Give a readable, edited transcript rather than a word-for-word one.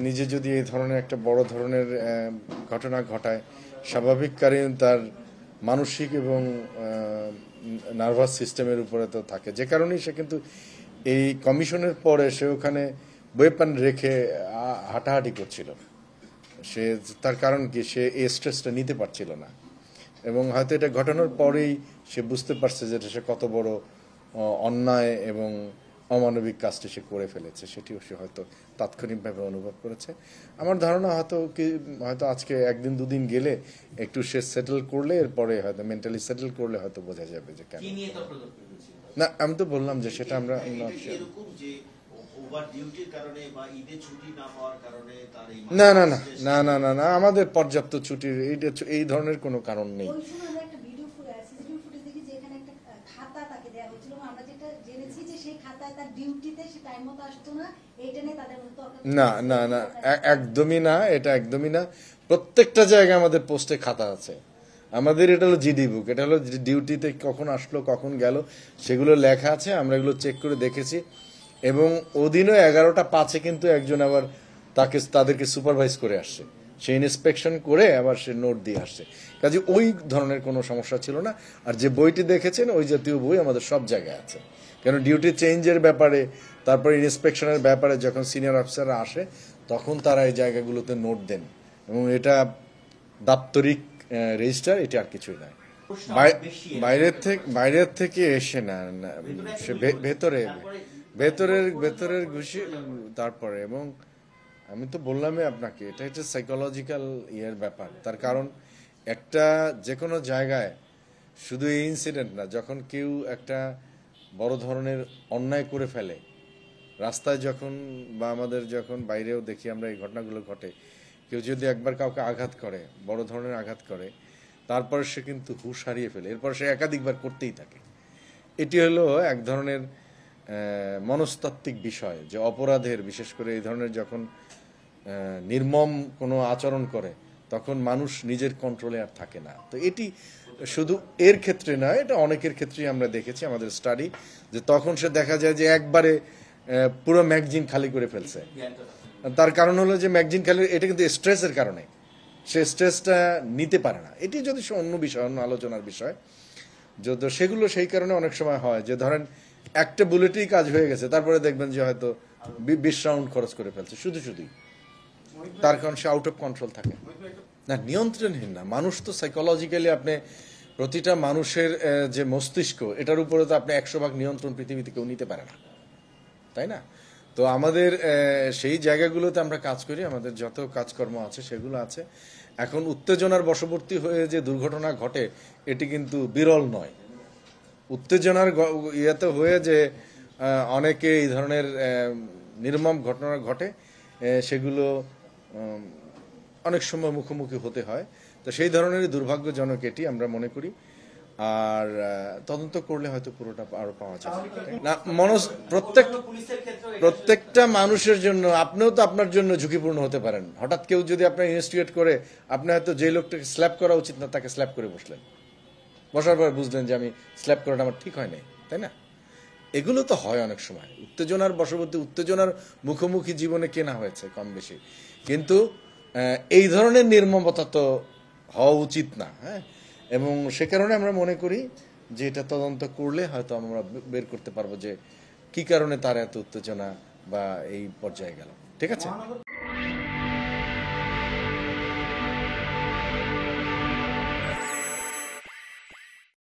নিজে যদি এই ধরনের একটা বড় ধরনের ঘটনা ঘটায়, স্বাভাবিক কারণ তার মানসিক এবং নার্ভাস সিস্টেমের উপরে তো থাকে, যে কারণেই সে কিন্তু এই কমিশনের পরে সে ওখানে ওয়েপন রেখে হাঁটাহাঁটি করছিল। সে তার কারণ কি, সে এই স্ট্রেসটা নিতে পারছিল না, এবং হয়তো এটা ঘটানোর পরেই সে বুঝতে পারছে যে সে কত বড় অন্যায় এবং অমানবিক কাজটি সে করে ফেলেছে, সেটিও সে হয়তো তাৎক্ষণিকভাবে অনুভব করেছে। আমার ধারণা হয়তো আজকে একদিন দুদিন গেলে একটু সে সেটেল করলে, এরপরে হয়তো মেন্টালি সেটেল করলে হয়তো বোঝা যাবে যে কেন। না, আমি তো বললাম যে সেটা আমরা না না না না না না না আমাদের পর্যাপ্ত ছুটির এই ধরনের কোনো কারণ নেই। না না না, একদমই না, এটা একদমই না। প্রত্যেকটা জায়গায় আমাদের পোস্টে খাতা আছে। আমাদের এটা হলো জিডি বুক, এটা হলো ডিউটিতে কখন আসলো কখন গেল সেগুলো লেখা আছে, আমরা এগুলো চেক করে দেখেছি। এবং ওদিনও 11টা 5-এ কিন্তু একজন আবার তাদেরকে সুপারভাইজ করে আসছে, সে ইন্সপেকশন করে আবার সে নোট দিয়ে আসছে। কাজে ওই ধরনের কোনো সমস্যা ছিল না। আর যে বইটি দেখেছেন ওই জাতীয় বই আমাদের সব জায়গায় আছে, কেন ডিউটি চেঞ্জের ব্যাপারে, তারপরে ইন্সপেকশনের ব্যাপারে যখন সিনিয়র অফিসাররা আসে তখন তারা এই জায়গাগুলোতে নোট দেন, এবং এটা দাপ্তরিক রেজিস্টার, এটা আর কিছুই নয়। বাইরের থেকে এসে না, সে ভেতরের ঘুষি তারপরে। এবং আমি তো বললামই আপনাকে, এটা হচ্ছে সাইকোলজিক্যাল ব্যাপার। তার কারণ একটা যে কোনো জায়গায় শুধু এই ইনসিডেন্ট না, যখন কেউ একটা বড় ধরনের অন্যায় করে ফেলে রাস্তায়, যখন বা আমাদের যখন বাইরেও দেখি আমরা এই ঘটনাগুলো ঘটে, কেউ যদি একবার কাউকে আঘাত করে, বড় ধরনের আঘাত করে, তারপরে সে কিন্তু হুঁশ হারিয়ে ফেলে, এরপর সে একাধিকবার করতেই থাকে। এটি হলো এক ধরনের মনস্তাত্ত্বিক বিষয়, যে অপরাধের, বিশেষ করে এই ধরনের যখন নির্মম কোনো আচরণ করে তখন মানুষ নিজের কন্ট্রোলে আর থাকে না। তো এটি শুধু এর ক্ষেত্রে নয়, এটা অনেকের ক্ষেত্রেই আমরা দেখেছি আমাদের স্টাডি, যে তখন সে দেখা যায় যে একবারে পুরো ম্যাগজিন খালি করে ফেলছে। তার কারণ হলো যে ম্যাগজিন খালি, এটা কিন্তু স্ট্রেসের কারণে, সে স্ট্রেসটা নিতে পারে না। এটি যদি অন্য বিষয়, অন্য আলোচনার বিষয়, যদি সেগুলো সেই কারণে অনেক সময় হয় যে ধরেন একটা বুলেটেই কাজ হয়ে গেছে, তারপরে দেখবেন যে হয়তো 20 রাউন্ড খরচ করে ফেলছে শুধুই, তার কারণ সে আউট অফ কন্ট্রোল থাকে না, নিয়ন্ত্রণহীন না। মানুষ তো সাইকোলজিক্যালি, আপনি প্রতিটা মানুষের যে মস্তিষ্ক, এটার উপরে তো আপনি 100 ভাগ নিয়ন্ত্রণ পৃথিবীতে কেউ নিতে পারে না, তাই না? তো আমাদের সেই জায়গাগুলোতে আমরা কাজ করি, আমাদের যত কাজকর্ম আছে সেগুলো আছে। এখন উত্তেজনার বশবর্তী হয়ে যে দুর্ঘটনা ঘটে, এটি কিন্তু বিরল নয়। উত্তেজনার ইয়েতে হয়ে যে অনেকে এই ধরনের নির্মম ঘটনা ঘটে, সেগুলো অনেক সময় মুখোমুখি হতে হয়। তো সেই ধরনের দুর্ভাগ্যজনক এটি আমরা মনে করি। আর তদন্ত করলে হয়তো পুরোটা আরো পাওয়া যাবে না। প্রত্যেকটা মানুষের জন্য, আপনিও তো আপনার জন্য ঝুঁকিপূর্ণ হতে পারেন। হঠাৎ কেউ যদি আপনার ইনভেস্টিগেট করে, আপনি হয়তো যে লোকটাকে স্ল্যাপ করা উচিত না তাকে স্ল্যাপ করে বসলেন, বসার পর বুঝলেন যে আমি স্ল্যাপ করাটা আমার ঠিক হয় নাই, তাই না? এগুলো তো হয় অনেক সময়। উত্তেজনার বশবর্তী, উত্তেজনার মুখোমুখি জীবনে কেনা হয়েছে কম বেশি, কিন্তু এই ধরনের নির্মমতা তো হওয়া উচিত না। হ্যাঁ, এবং সে কারণে আমরা মনে করি যে এটা তদন্ত করলে হয়তো আমরা বের করতে পারবো যে কি কারণে তার এত উত্তেজনা বা এই পর্যায়ে গেল। ঠিক আছে।